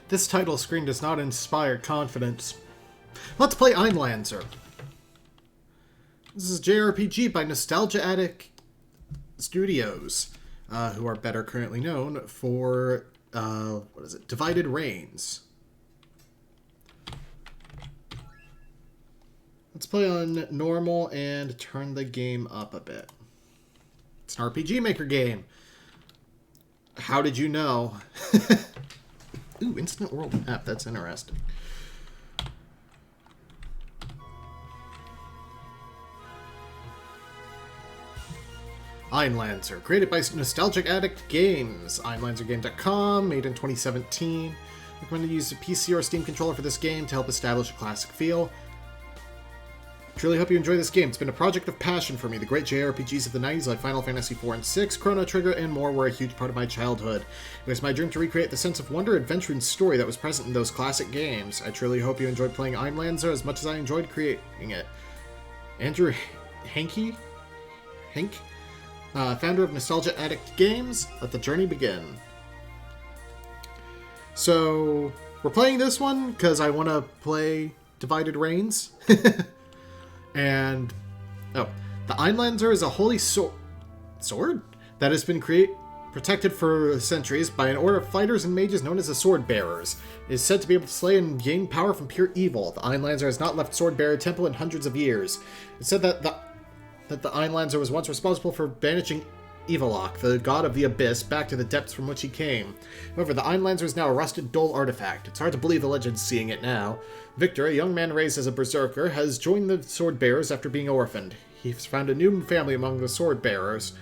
This title screen does not inspire confidence. Let's play Einlanzer. This is JRPG by Nostalgia Addict Studios, who are better currently known for, Divided Reigns. Let's play on normal and turn the game up a bit. It's an RPG Maker game. How did you know? Ooh, instant world map. That's interesting. Einlanzer, created by Nostalgic Addict Games. Einlanzergame.com, made in 2017. Recommended to use a PC or Steam controller for this game to help establish a classic feel. Truly hope you enjoy this game. It's been a project of passion for me. The great JRPGs of the 90s like Final Fantasy IV and VI, Chrono Trigger, and more were a huge part of my childhood. It was my dream to recreate the sense of wonder, adventure, and story that was present in those classic games. I truly hope you enjoyed playing Einlanzer as much as I enjoyed creating it. Andrew Hank, founder of Nostalgia Addict Games, let the journey begin. So, we're playing this one because I want to play Divided Reigns. And, the Einlanzer is a holy sword that has been protected for centuries by an order of fighters and mages known as the Sword Bearers. It is said to be able to slay and gain power from pure evil. The Einlanzer has not left Sword Bearer Temple in hundreds of years. It's said that the Einlanzer was once responsible for banishing Evilok, the god of the abyss, back to the depths from which he came. However, the Einlanzer is now a rusted, dull artifact. It's hard to believe the legends seeing it now. Victor, a young man raised as a berserker, has joined the Sword Bearers after being orphaned. He's found a new family among the Sword Bearers.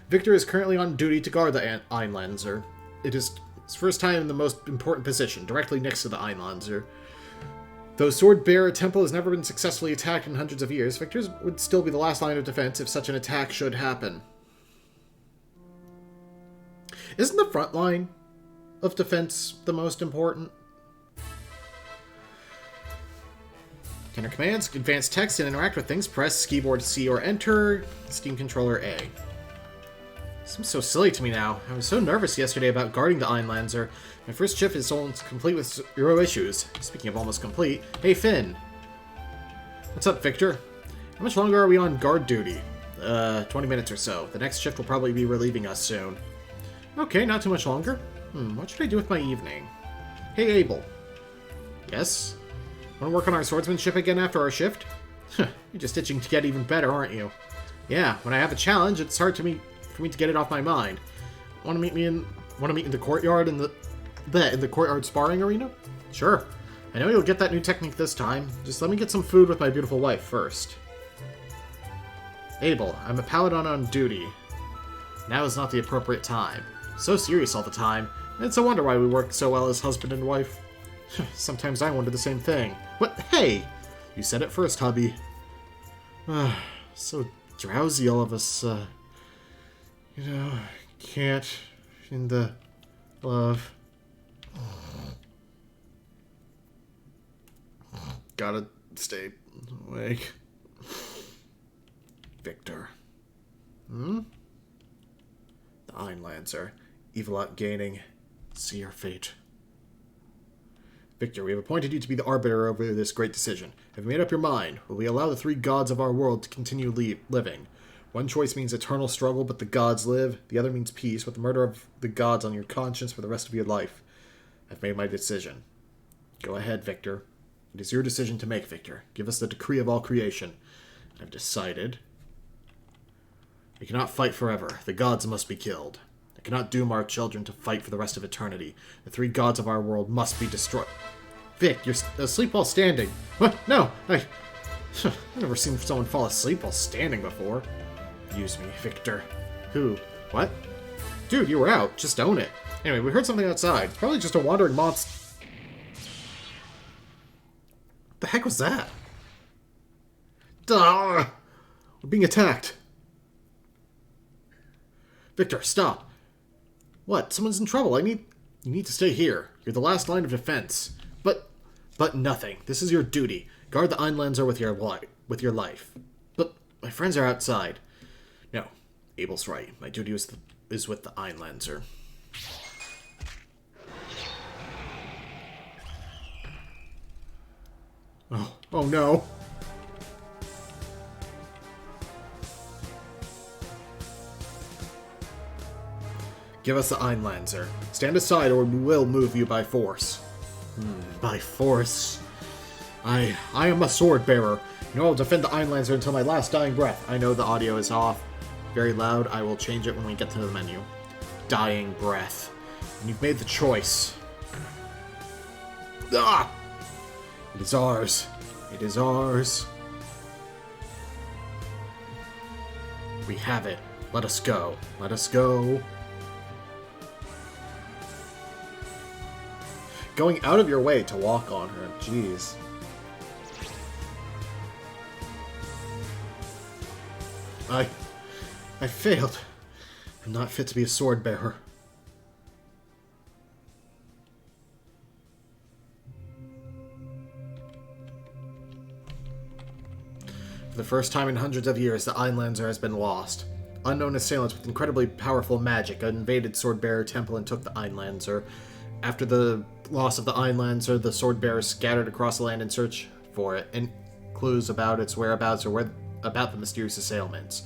Victor is currently on duty to guard the Einlanzer. It is his first time in the most important position, directly next to the Einlanzer. Though Sword Bearer Temple has never been successfully attacked in hundreds of years, Victor's would still be the last line of defense if such an attack should happen. Isn't the front line of defense the most important? Enter commands, advanced text, and interact with things. Press keyboard C or enter, Steam controller A. Seems so silly to me now. I was so nervous yesterday about guarding the Einlanzer. My first shift is almost complete with 0 issues. Speaking of almost complete, hey Finn. What's up, Victor? How much longer are we on guard duty? 20 minutes or so. The next shift will probably be relieving us soon. Okay, not too much longer. What should I do with my evening? Hey, Abel. Yes? Want to work on our swordsmanship again after our shift? You're just itching to get even better, aren't you? Yeah, when I have a challenge, it's hard for me to get it off my mind. Want to meet in the courtyard in the courtyard sparring arena? Sure. I know you'll get that new technique this time. Just let me get some food with my beautiful wife first. Abel, I'm a paladin on duty. Now is not the appropriate time. So serious all the time. It's a wonder why we work so well as husband and wife. Sometimes I wonder the same thing. What? Hey! You said it first, hubby. So drowsy, all of us. Can't in the love. Gotta stay awake. Victor. The Einlanzer. Evilok gaining. See your fate. Victor, we have appointed you to be the arbiter over this great decision. Have you made up your mind? Will we allow the 3 gods of our world to continue living? One choice means eternal struggle, but the gods live. The other means peace, with the murder of the gods on your conscience for the rest of your life. I've made my decision. Go ahead, Victor. It is your decision to make, Victor. Give us the decree of all creation. I've decided. We cannot fight forever. The gods must be killed. I cannot doom our children to fight for the rest of eternity. The 3 gods of our world must be destroyed. Vic, you're asleep while standing. What? No, I've never seen someone fall asleep while standing before. Use me, Victor. Who? What? Dude, you were out. Just own it. Anyway, we heard something outside. Probably just a wandering monster. The heck was that? Duh! We're being attacked. Victor, stop. What? Someone's in trouble. You need to stay here. You're the last line of defense. But nothing. This is your duty. Guard the Einlanzer with your life. But my friends are outside. No, Abel's right. My duty is with the Einlanzer. Oh no. Give us the Einlanzer. Stand aside or we will move you by force. By force. I am a sword bearer. You know, I'll defend the Einlanzer until my last dying breath. I know the audio is off. Very loud. I will change it when we get to the menu. Dying breath. And you've made the choice. Ah! It is ours. It is ours. We have it. Let us go. Let us go. Going out of your way to walk on her. Jeez. I failed. I'm not fit to be a sword bearer. For the first time in hundreds of years, the Einlanzer has been lost. Unknown assailants with incredibly powerful magic invaded Swordbearer Temple and took the Einlanzer. After the loss of the Einlanzer, the Swordbearers scattered across the land in search for it, and clues about its whereabouts or about the mysterious assailants.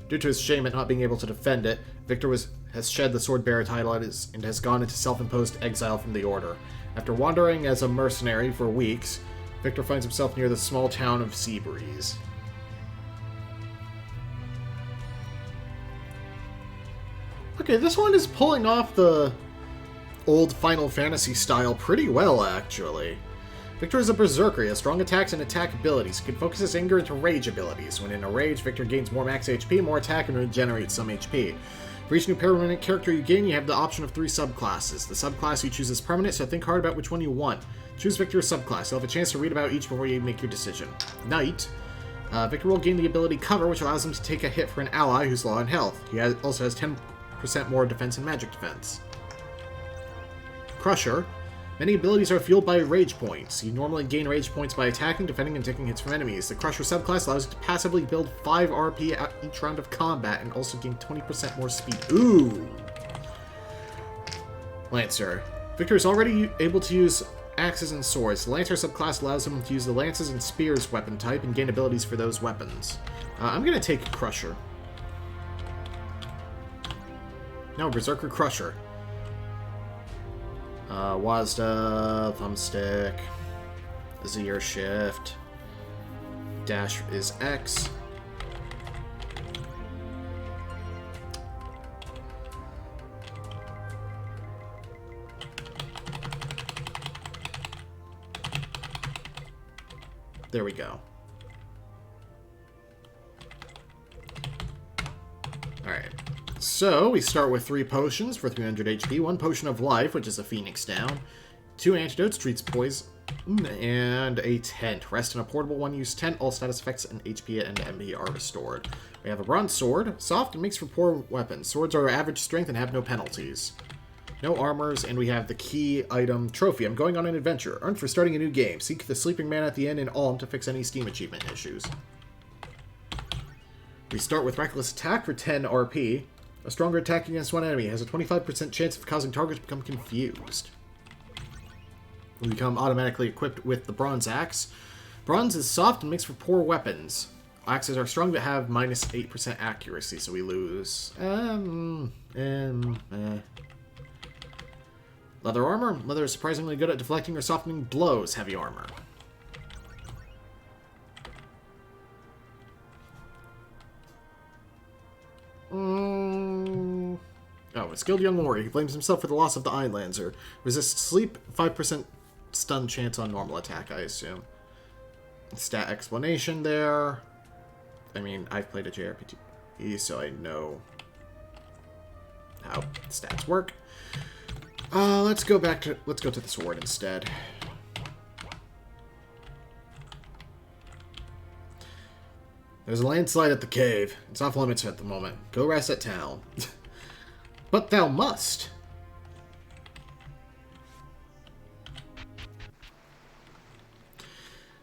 Due to his shame at not being able to defend it, Victor has shed the Swordbearer title and has gone into self-imposed exile from the Order. After wandering as a mercenary for weeks, Victor finds himself near the small town of Seabreeze. Okay, this one is pulling off the old Final Fantasy style pretty well, actually. Victor is a berserker. He has strong attacks and attack abilities. He can focus his anger into rage abilities. When in a rage, Victor gains more max HP, more attack, and regenerates some HP. For each new permanent character you gain, you have the option of 3 subclasses. The subclass you choose is permanent, so think hard about which one you want. Choose Victor's subclass. You'll have a chance to read about each before you make your decision. Knight. Victor will gain the ability Cover, which allows him to take a hit for an ally who's low on health. He also has 10% more defense and magic defense. Crusher. Many abilities are fueled by rage points. You normally gain rage points by attacking, defending, and taking hits from enemies. The Crusher subclass allows you to passively build 5 RP at each round of combat and also gain 20% more speed. Ooh! Lancer. Victor is already able to use axes and swords. The Lancer subclass allows him to use the lances and spears weapon type and gain abilities for those weapons. I'm going to take Crusher. No, Berserker Crusher. Wazda, thumbstick, Zir shift, dash is X. There we go. Alright. So, we start with 3 potions for 300 HP, 1 potion of life, which is a phoenix down, 2 antidotes, treats poison, and a tent. Rest in a portable one-use tent. All status effects and HP and MP are restored. We have a bronze sword, soft and makes for poor weapons. Swords are average strength and have no penalties. No armors, and we have the key item trophy. I'm going on an adventure. Earned for starting a new game. Seek the sleeping man at the inn in Ulm to fix any Steam achievement issues. We start with reckless attack for 10 RP. A stronger attack against one enemy has a 25% chance of causing targets to become confused. We become automatically equipped with the bronze axe. Bronze is soft and makes for poor weapons. Axes are strong but have minus 8% accuracy, so we lose. Leather armor. Leather is surprisingly good at deflecting or softening blows. Heavy armor. Oh, a skilled young warrior. He blames himself for the loss of the Einlanzer. Resists sleep, 5% stun chance on normal attack, I assume. Stat explanation there. I mean, I've played a JRPG, so I know how stats work. Let's go to the sword instead. There's a landslide at the cave. It's off limits at the moment. Go rest at town. But thou must.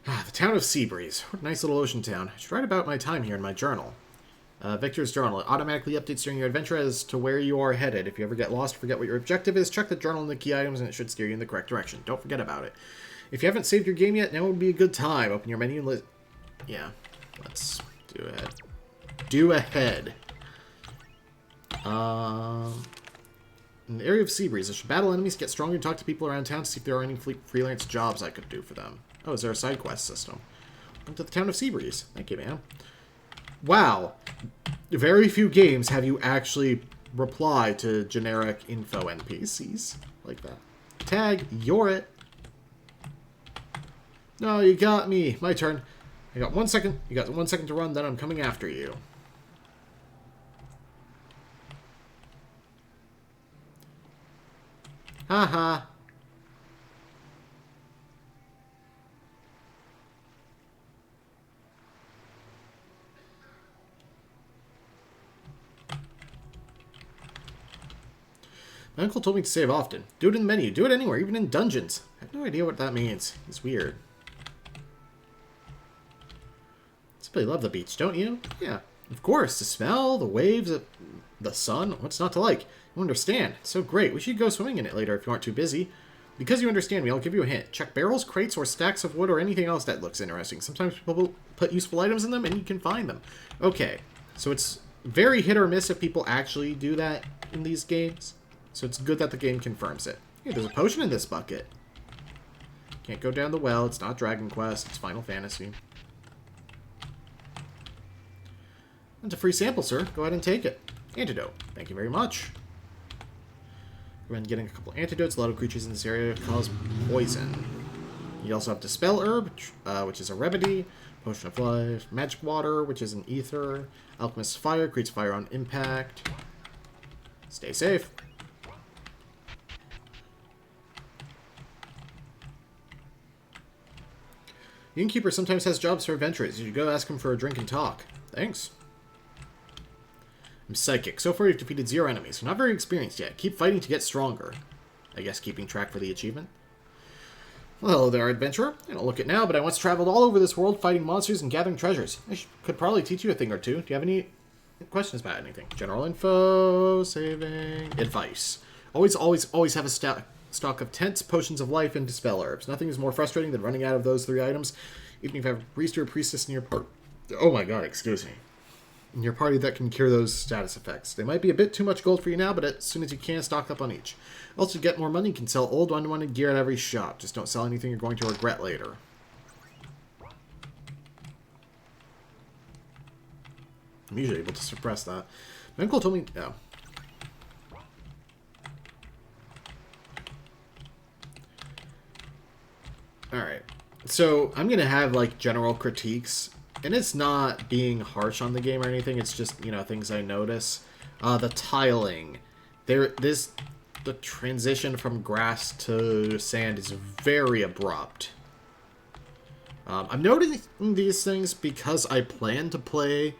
The town of Seabreeze. What a nice little ocean town. I should write about my time here in my journal. Victor's journal. It automatically updates during your adventure as to where you are headed. If you ever get lost or forget what your objective is, check the journal and the key items and it should steer you in the correct direction. Don't forget about it. If you haven't saved your game yet, now would be a good time. Open your menu and yeah, let's do it. Do ahead. In the area of Seabreeze, I should battle enemies, get stronger, and talk to people around town to see if there are any freelance jobs I could do for them. Oh, is there a side quest system? Went to the town of Seabreeze. Thank you, man. Wow. Very few games have you actually reply to generic info NPCs like that. Tag, you're it. No, you got me. My turn. I got 1 second. You got 1 second to run, then I'm coming after you. Haha. My uncle told me to save often. Do it in the menu. Do it anywhere, even in dungeons. I have no idea what that means. It's weird. Simply love the beach, don't you? Yeah, of course. The smell, the waves, the sun. What's not to like? You understand. It's so great. We should go swimming in it later if you aren't too busy. Because you understand me, I'll give you a hint. Check barrels, crates, or stacks of wood, or anything else that looks interesting. Sometimes people put useful items in them, and you can find them. Okay, so it's very hit or miss if people actually do that in these games. So it's good that the game confirms it. Hey, there's a potion in this bucket. Can't go down the well. It's not Dragon Quest. It's Final Fantasy. That's a free sample, sir. Go ahead and take it. Antidote. Thank you very much. Recommend getting a couple antidotes. A lot of creatures in this area cause poison. You also have Dispel Herb, which is a remedy. Potion of Life. Magic Water, which is an ether. Alchemist's Fire, creates fire on impact. Stay safe. The innkeeper sometimes has jobs for adventurers. You should go ask him for a drink and talk. Thanks. I'm psychic. So far you've defeated 0 enemies. You're not very experienced yet. Keep fighting to get stronger. I guess keeping track for the achievement. Well, hello there, adventurer. I don't look it now, but I once traveled all over this world fighting monsters and gathering treasures. I could probably teach you a thing or two. Do you have any questions about anything? General info, saving, advice. Always have a stock of tents, potions of life, and dispel herbs. Nothing is more frustrating than running out of those 3 items, even if you have a priest or a priestess in your party. Oh my god, excuse me. In your party that can cure those status effects. They might be a bit too much gold for you now, but as soon as you can, stock up on each. Also, to get more money, you can sell old unwanted gear at every shop. Just don't sell anything you're going to regret later. I'm usually able to suppress that. My uncle told me... No. Alright. So, I'm going to have, like, general critiques. And it's not being harsh on the game or anything. It's just, you know, things I notice. The tiling. The transition from grass to sand is very abrupt. I'm noticing these things because I plan to play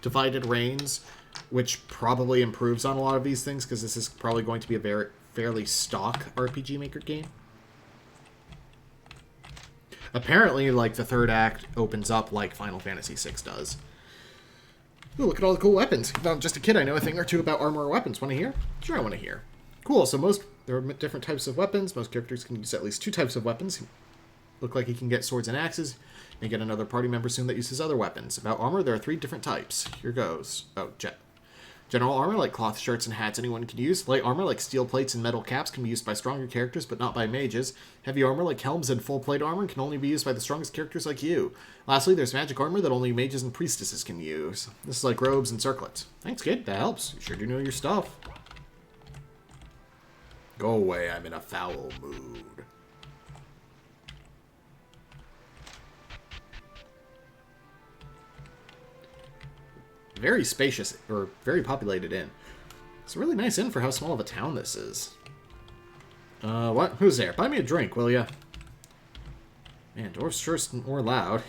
Divided Reigns, which probably improves on a lot of these things, because this is probably going to be a fairly stock RPG Maker game. Apparently, like, the 3rd act opens up like Final Fantasy VI does. Ooh, look at all the cool weapons. I'm just a kid, I know a thing or two about armor or weapons. Want to hear? Sure, I want to hear. Cool, so there are different types of weapons. Most characters can use at least 2 types of weapons. Look like he can get swords and axes. And get another party member soon that uses other weapons. About armor, there are 3 different types. Here goes. Oh, General armor, like cloth shirts and hats, anyone can use. Light armor, like steel plates and metal caps, can be used by stronger characters, but not by mages. Heavy armor, like helms and full plate armor, can only be used by the strongest characters like you. Lastly, there's magic armor that only mages and priestesses can use. This is like robes and circlets. Thanks, kid. That helps. You sure do know your stuff. Go away. I'm in a foul mood. Very spacious, or very populated inn. It's a really nice inn for how small of a town this is. What? Who's there? Buy me a drink, will ya? Man, dwarfs sure more loud.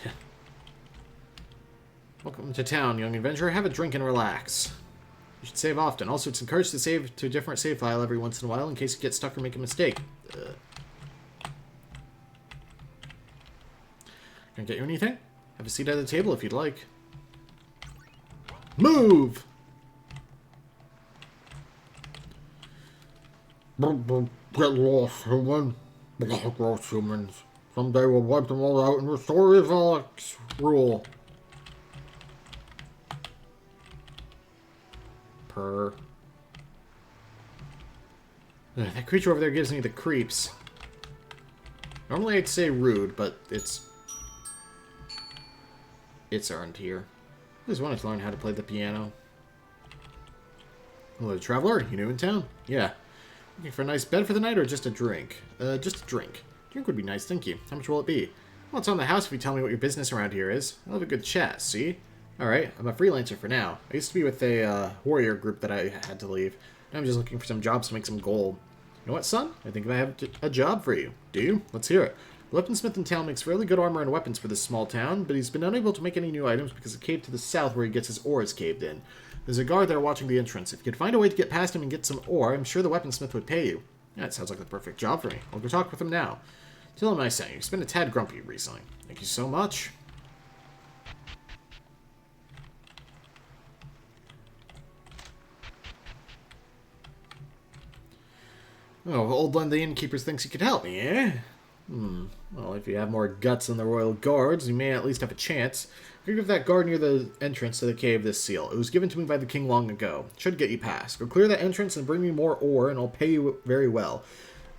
Welcome to town, young adventurer. Have a drink and relax. You should save often. Also, it's encouraged to save to a different save file every once in a while in case you get stuck or make a mistake. Can I get you anything? Have a seat at the table if you'd like. Move! Get lost, human. Gross humans. Someday we'll wipe them all out and restore Valak's rule. Purr. That creature over there gives me the creeps. Normally I'd say rude, but it's earned here. I just wanted to learn how to play the piano. Hello, traveler. You new in town? Yeah. Looking for a nice bed for the night or just a drink? Just a drink. Drink would be nice, thank you. How much will it be? Well, it's on the house if you tell me what your business around here is. I'll have a good chat, see? Alright, I'm a freelancer for now. I used to be with a warrior group that I had to leave. Now I'm just looking for some jobs to make some gold. You know what, son? I think I have a job for you. Do you? Let's hear it. The weaponsmith in town makes fairly good armor and weapons for this small town, but he's been unable to make any new items because of the cave to the south where he gets his ore is caved in. There's a guard there watching the entrance. If you could find a way to get past him and get some ore, I'm sure the weaponsmith would pay you. Yeah, it sounds like the perfect job for me. I'll go talk with him now. Tell him I sent you. He's been a tad grumpy recently. Thank you so much. Oh, old Len the innkeeper thinks he could help me, eh? Well, if you have more guts than the royal guards, you may at least have a chance. Give that guard near the entrance to the cave this seal. It was given to me by the king long ago. It should get you past. Go clear that entrance and bring me more ore, and I'll pay you very well.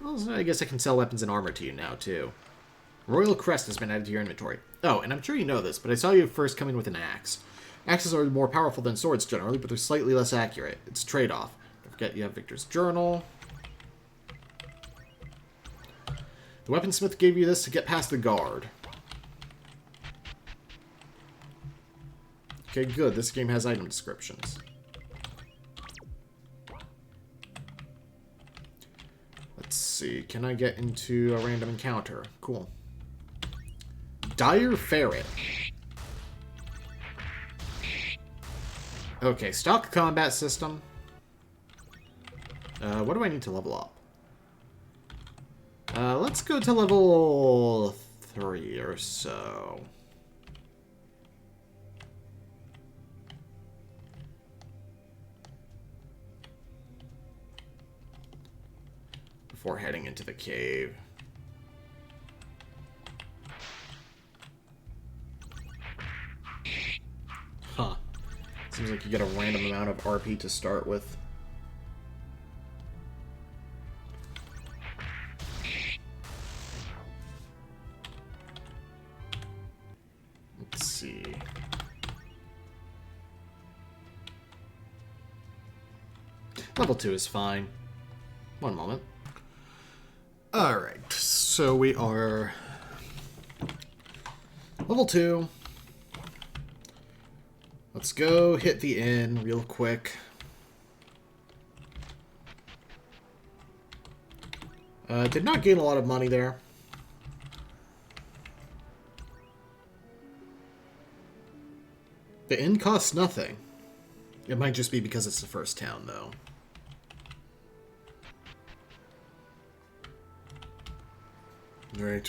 Well, so I guess I can sell weapons and armor to you now, too. Royal crest has been added to your inventory. Oh, and I'm sure you know this, but I saw you first come in with an axe. Axes are more powerful than swords generally, but they're slightly less accurate. It's a trade-off. Don't forget you have Victor's journal. The weaponsmith gave you this to get past the guard. Okay, good. This game has item descriptions. Let's see. Can I get into a random encounter? Cool. Dire Ferret. Okay, stock combat system. What do I need to level up? Let's go to level 3 or so. Before heading into the cave. Huh. Seems like you get a random amount of RP to start with. Let's see. Level 2 is fine. One moment. Alright, so we are level 2. Let's go hit the inn real quick. Did not gain a lot of money there. The inn costs nothing. It might just be because it's the first town, though. Right.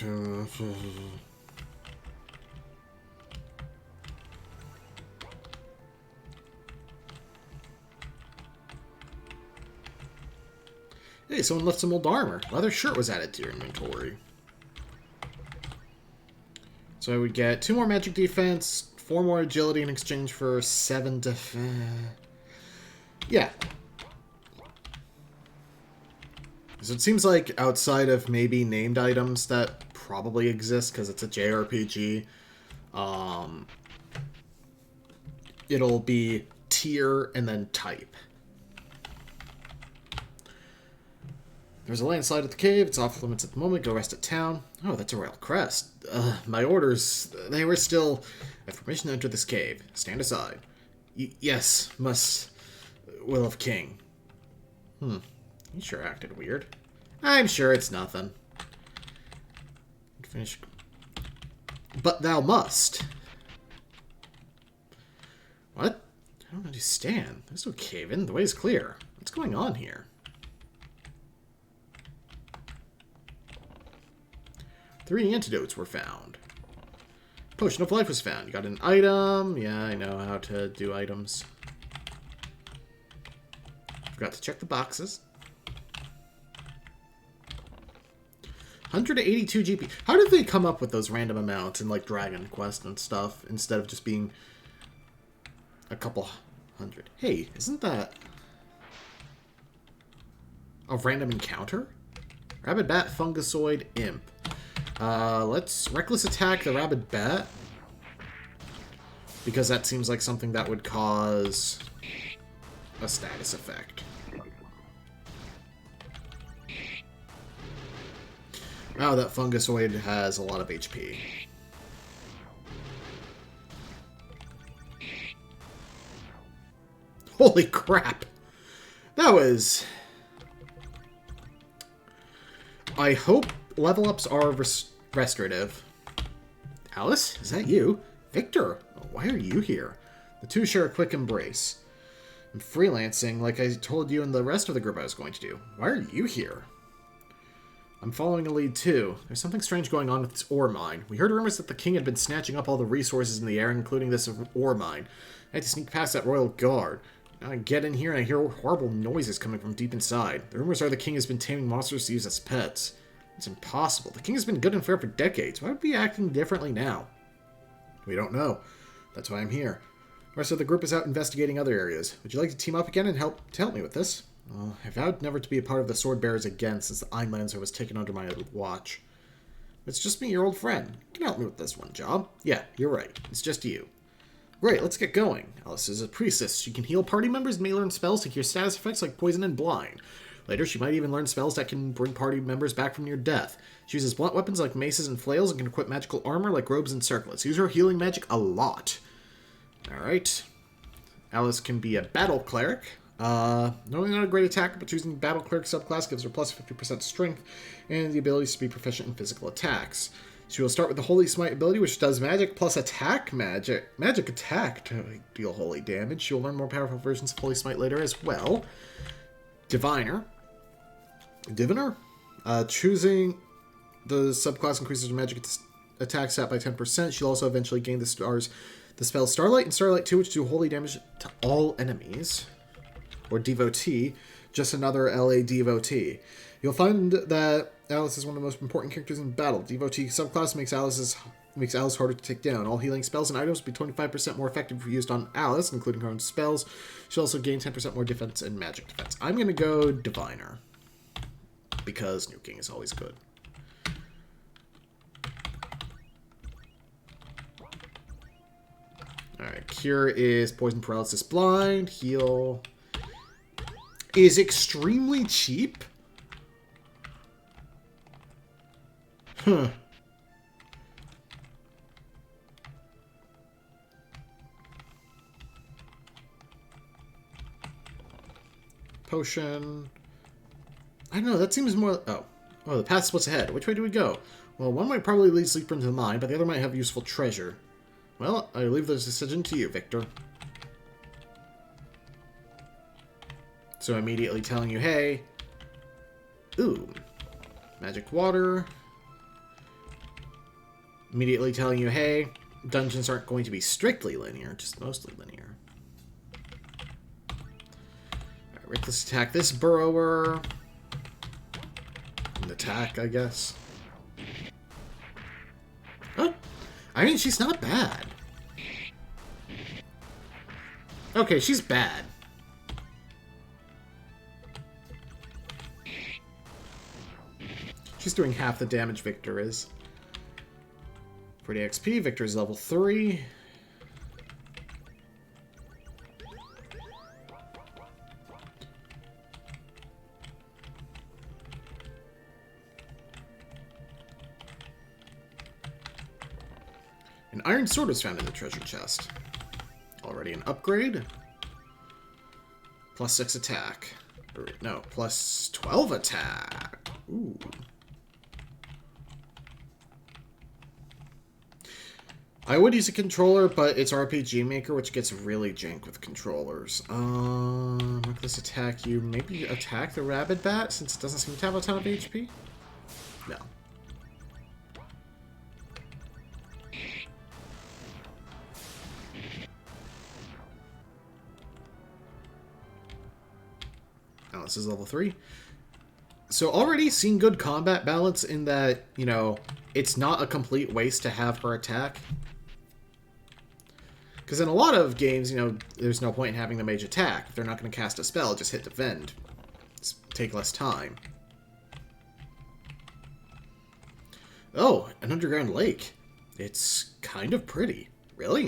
Hey, someone left some old armor. Leather shirt was added to your inventory. So I would get 2 more magic defense, 4 more agility in exchange for 7 defense. Yeah. So it seems like outside of maybe named items that probably exist because it's a JRPG, it'll be tier and then type. There's a landslide at the cave. It's off limits at the moment. Go rest at town. Oh, that's a royal crest. My orders, they were still... I have permission to enter this cave. Stand aside. Yes, must... Will of King. You sure acted weird. I'm sure it's nothing. Finish. But thou must. What? I don't understand. There's no cave in. The way is clear. What's going on here? 3 antidotes were found. Potion of life was found. You got an item. Yeah, I know how to do items. Forgot to check the boxes. 182 GP. How did they come up with those random amounts in, like, Dragon Quest and stuff, instead of just being a couple hundred? Hey, isn't that a random encounter? Rabid Bat, Fungusoid, Imp. Let's Reckless Attack the Rabid Bat, because that seems like something that would cause a status effect. Oh, that Fungusoid has a lot of HP. Holy crap! That was... I hope level ups are restorative. Alice, is that you? Victor, why are you here? The two share a quick embrace. I'm freelancing like I told you and the rest of the group I was going to do. Why are you here? I'm following a lead too. There's something strange going on with this ore mine. We heard rumors that the king had been snatching up all the resources in the air, including this ore mine. I had to sneak past that royal guard. Now I get in here and I hear horrible noises coming from deep inside. The rumors are the king has been taming monsters to use as pets. It's impossible. The king has been good and fair for decades. Why would he be acting differently now? We don't know. That's why I'm here. The rest of the group is out investigating other areas. Would you like to team up again and help me with this? Well, I vowed never to be a part of the Sword Bearers again since the Einlanzer was taken under my watch. It's just me, your old friend. You can help me with this one job. Yeah, you're right. It's just you. Great, let's get going. Alice is a priestess. She can heal party members and may learn spells to cure status effects like poison and blind. Later, she might even learn spells that can bring party members back from near death. She uses blunt weapons like maces and flails and can equip magical armor like robes and circlets. Use her healing magic a lot. Alright. Alice can be a battle cleric. Knowing not a great attacker, but choosing battle cleric subclass gives her plus 50% strength and the ability to be proficient in physical attacks. She will start with the Holy Smite ability, which does magic plus attack magic attack to deal holy damage. She will learn more powerful versions of Holy Smite later as well. Diviner. Choosing the subclass increases her magic attack stat by 10%. She'll also eventually gain the spell Starlight and Starlight 2, which do holy damage to all enemies. Or Devotee, just another LA Devotee. You'll find that Alice is one of the most important characters in battle. Devotee subclass makes Alice harder to take down. All healing spells and items will be 25% more effective if used on Alice, including her own spells. She'll also gain 10% more defense and magic defense. I'm going to go Diviner, because nuking is always good. Alright, Cure is Poison, Paralysis, Blind. Heal is extremely cheap. Huh. Potion. I don't know, that seems more... Oh, the path splits ahead. Which way do we go? Well, one might probably lead Sleeper into the mine, but the other might have useful treasure. Well, I leave this decision to you, Victor. So immediately telling you, hey... Ooh. Magic water. Immediately telling you, hey, dungeons aren't going to be strictly linear, just mostly linear. Alright, reckless attack this burrower. And attack, I guess. Oh, I mean, she's not bad. Okay, she's bad. She's doing half the damage Victor is. 40 XP, Victor is level 3. An iron sword was found in the treasure chest. Already an upgrade. Plus 6 attack. Or, no, plus 12 attack. Ooh. I would use a controller, but it's RPG Maker, which gets really jank with controllers. Reckless attack you. Maybe attack the Rabid Bat, since it doesn't seem to have a ton of HP? No. Oh, this is level 3. So already seeing good combat balance in that, you know, it's not a complete waste to have her attack. Because in a lot of games, you know, there's no point in having the mage attack. If they're not going to cast a spell, just hit defend. Just take less time. Oh, an underground lake. It's kind of pretty. Really?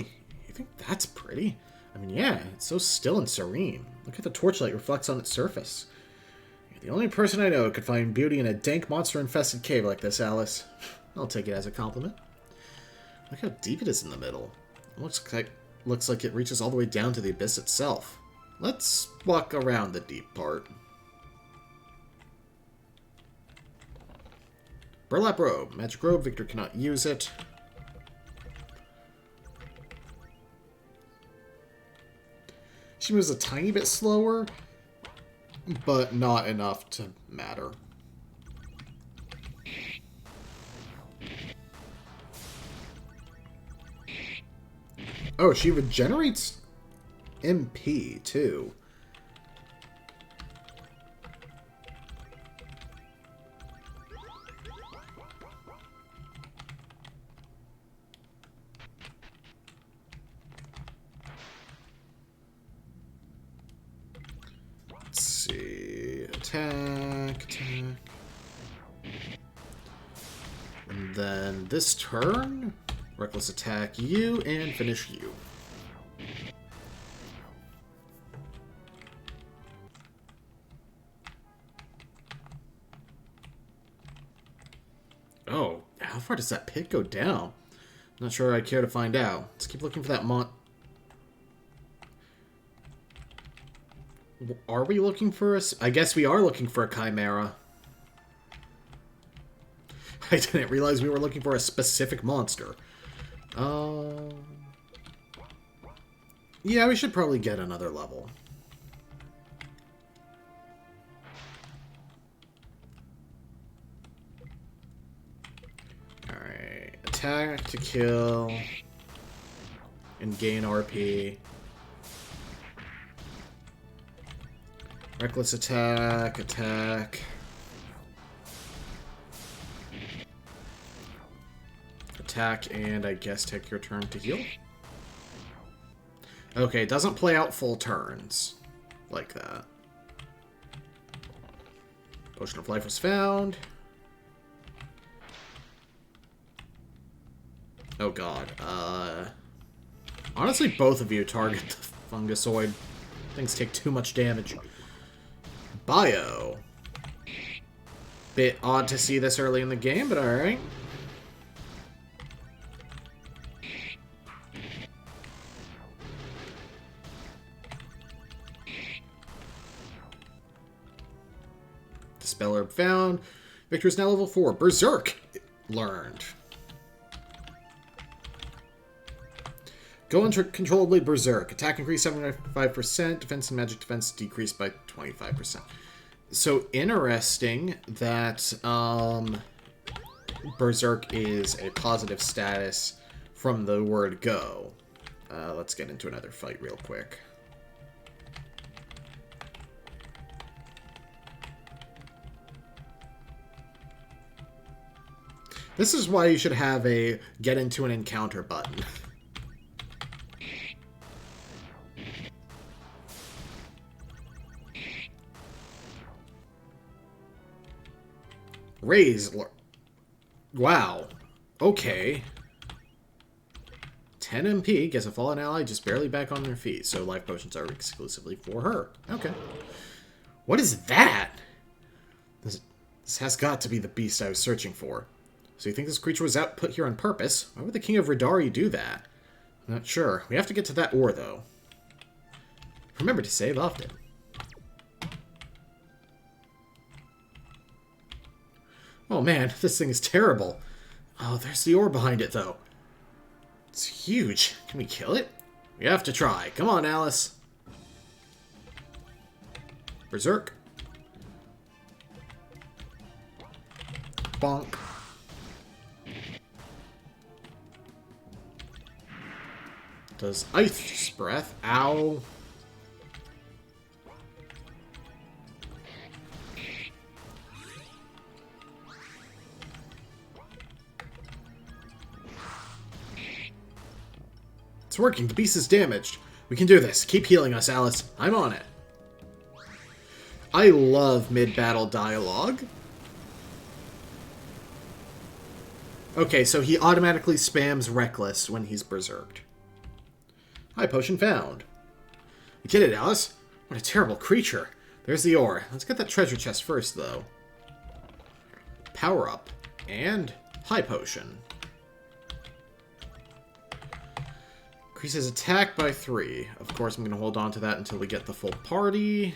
You think that's pretty? I mean, yeah, it's so still and serene. Look at the torchlight reflects on its surface. You're the only person I know who could find beauty in a dank, monster-infested cave like this, Alice. I'll take it as a compliment. Look how deep it is in the middle. It looks like it reaches all the way down to the abyss itself. Let's walk around the deep part. Burlap robe. Magic robe. Victor cannot use it. She moves a tiny bit slower, but not enough to matter. Oh, she regenerates MP, too. Let's see. Attack. And then this turn, reckless attack you and finish you. Oh, how far does that pit go down? Not sure I care to find out. Let's keep looking for that Are we looking for a... I guess we are looking for a chimera. I didn't realize we were looking for a specific monster. Yeah, we should probably get another level. Alright. Attack to kill. And gain RP. Reckless attack. Attack. Attack, and I guess take your turn to heal. Okay, it doesn't play out full turns like that. Potion of Life was found. Oh god. Honestly, both of you target the fungusoid. Things take too much damage. Bio. Bit odd to see this early in the game, but alright. Dispel Herb found. Victor is now level 4. Berserk learned. Go uncontrollably berserk. Attack increase 75%. Defense and magic defense decreased by 25%. So interesting that berserk is a positive status from the word go. Let's get into another fight real quick. This is why you should have a get into an encounter button. Raise. Wow. Okay. 10 MP gets a fallen ally just barely back on their feet, so life potions are exclusively for her. Okay. What is that? This has got to be the beast I was searching for. So you think this creature was put here on purpose? Why would the King of Radari do that? I'm not sure. We have to get to that ore, though. Remember to save often. Oh man, this thing is terrible. Oh, there's the ore behind it, though. It's huge. Can we kill it? We have to try. Come on, Alice. Berserk. Bonk. Does Ice Breath. Ow. It's working. The beast is damaged. We can do this. Keep healing us, Alice. I'm on it. I love mid-battle dialogue. Okay, so he automatically spams Reckless when he's berserked. Hi, potion found. You did it, Alice. What a terrible creature. There's the ore. Let's get that treasure chest first, though. Power up. And high potion. Increases attack by 3. Of course, I'm going to hold on to that until we get the full party.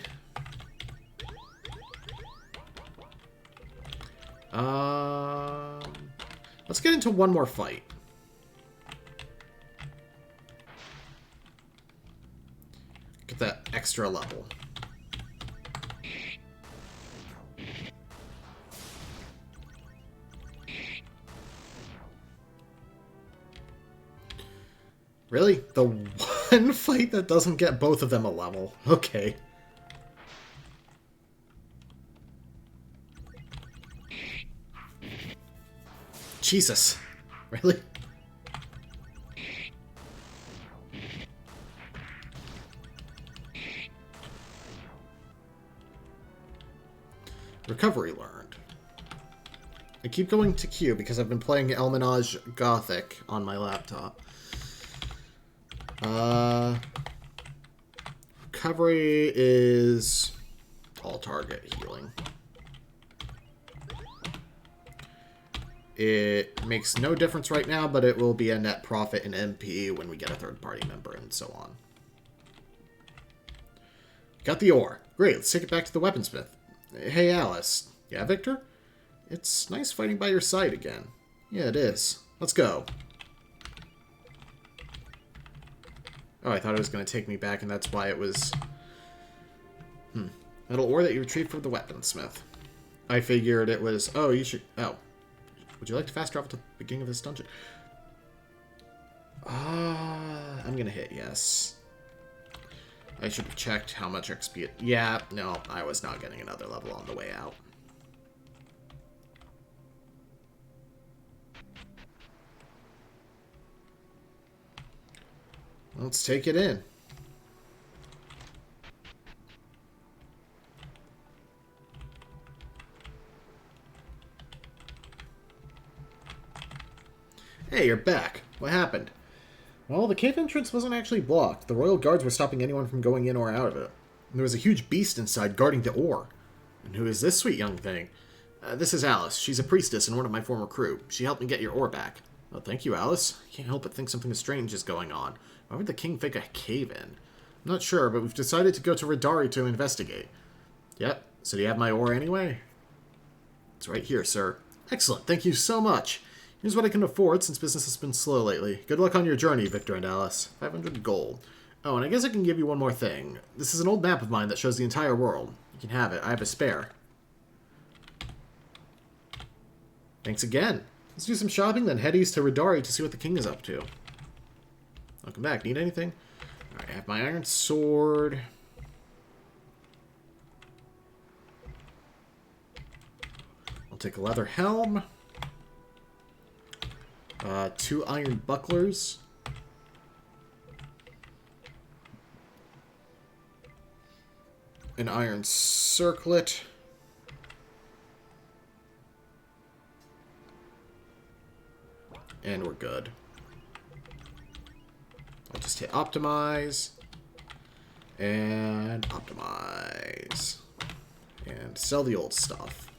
Let's get into one more fight. Get that extra level. Really? The one fight that doesn't get both of them a level. Okay. Jesus. Really? Recovery learned. I keep going to Q because I've been playing Elminage Gothic on my laptop. Recovery is all target healing. It makes no difference right now, but it will be a net profit in MP when we get a third-party member and so on. Got the ore. Great, let's take it back to the weaponsmith. Hey, Alice. Yeah, Victor? It's nice fighting by your side again. Yeah, it is. Let's go. Oh, I thought it was going to take me back, and that's why it was... Metal ore that you retrieved from the weaponsmith. I figured it was... Oh, you should... Oh. Would you like to fast travel to the beginning of this dungeon? I'm going to hit yes. I should have checked how much XP... Yeah, no, I was not getting another level on the way out. Let's take it in. Hey, you're back. What happened? Well, the cave entrance wasn't actually blocked. The royal guards were stopping anyone from going in or out of it. And there was a huge beast inside guarding the ore. And who is this sweet young thing? This is Alice. She's a priestess and one of my former crew. She helped me get your ore back. Oh, thank you, Alice. I can't help but think something strange is going on. Why would the king fake a cave-in? I'm not sure, but we've decided to go to Radari to investigate. Yep. So do you have my ore anyway? It's right here, sir. Excellent. Thank you so much. Here's what I can afford since business has been slow lately. Good luck on your journey, Victor and Alice. 500 gold. Oh, and I guess I can give you one more thing. This is an old map of mine that shows the entire world. You can have it. I have a spare. Thanks again. Let's do some shopping, then head east to Radari to see what the king is up to. Welcome back. Need anything? Alright, I have my iron sword. I'll take a leather helm. 2 iron bucklers. An iron circlet. And we're good. I'll just hit optimize. And optimize. And sell the old stuff.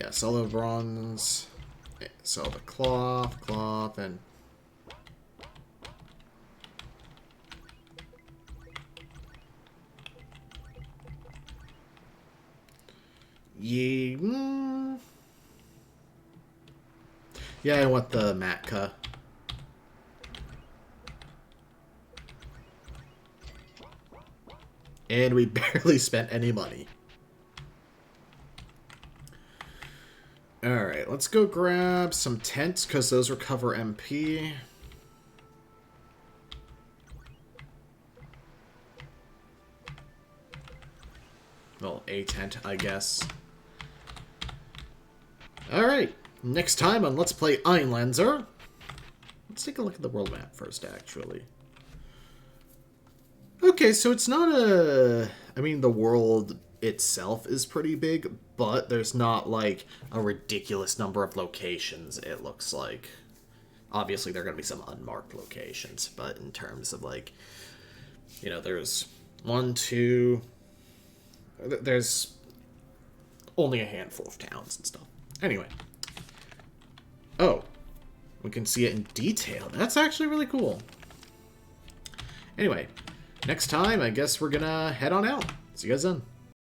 Yeah, sell the bronze. Sell the cloth, and... Yeah, I want the Matka. And we barely spent any money. Alright, let's go grab some tents, because those recover MP. Well, a tent, I guess. Alright, Next time on Let's Play Einlanzer. Let's take a look at the world map first, actually. Okay, so it's not a... I mean, the world itself is pretty big, but there's not, like, a ridiculous number of locations, it looks like. Obviously, there are going to be some unmarked locations, but in terms of, like... You know, there's 1, 2... There's only a handful of towns and stuff. Anyway. Oh. We can see it in detail. That's actually really cool. Anyway. Next time, I guess we're gonna head on out. See you guys then.